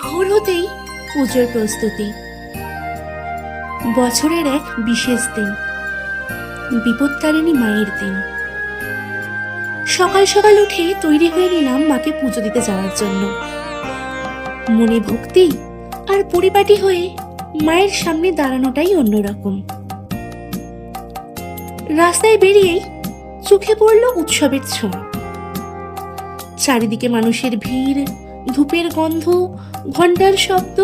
ভোর হতেই পুজোর প্রস্তুতি। বছরের এক বিশেষ দিন, বিপত্তারিণী মায়ের দিন। সকাল সকাল উঠে তৈরি হয়ে নিলাম মাকে পুজো দিতে যাওয়ার জন্য। মনে ভক্তি আর পরিপাটি হয়ে মায়ের সামনে দাঁড়ানোটাই অন্যরকম। রাস্তায় বেরিয়েই চোখে পড়ল উৎসবের ছোঁয়া। চারিদিকে মানুষের ভিড়, ধূপের গন্ধ, ঘন্টার শব্দ,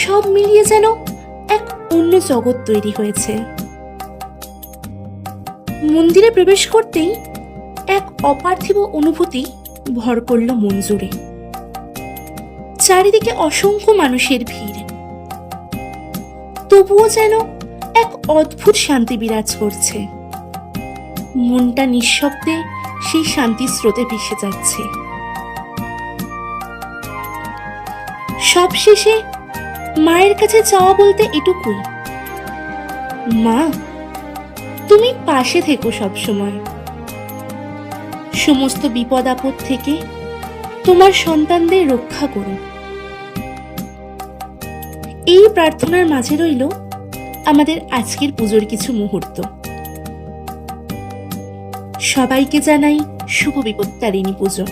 সব মিলিয়ে যেন এক অন্য জগৎ তৈরি হয়েছে। মন্দিরে প্রবেশ করতেই এক অপার্থিব অনুভূতি ভর করল মন জুড়ে। চারিদিকে অসংখ্য মানুষের ভিড়, তবুও যেন এক অদ্ভুত শান্তি বিরাজ করছে। মনটা নিঃশব্দে সেই শান্তির স্রোতে ভেসে যাচ্ছে। সবশেষে মায়ের কাছে চাওয়া বলতে এটুকুই, মা তুমি পাশে থেকো সব সময়। সমস্ত বিপদ আপদ থেকে তোমার সন্তানদের রক্ষা করো। এই প্রার্থনার মাঝে রইল আমাদের আজকের পুজোর কিছু মুহূর্ত। সবাইকে জানাই শুভ বিপত্তারিণী পুজো।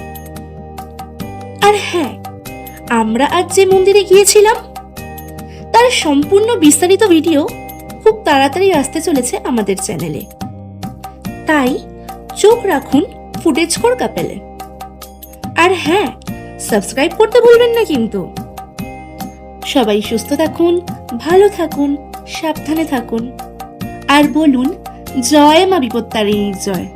আর হ্যাঁ, আমরা আজ যে মন্দিরে গিয়েছিলাম তার সম্পূর্ণ বিস্তারিত ভিডিও খুব তাড়াতাড়ি আসতে চলেছে আমাদের চ্যানেলে, তাই চোখ রাখুন ফুটেজ কোর কাপেলে। আর হ্যাঁ, সাবস্ক্রাইব করতে ভুলবেন না কিন্তু। সবাই সুস্থ থাকুন, ভালো থাকুন, সাবধানে থাকুন, আর বলুন জয় মা বিপত্তারিণীর জয়।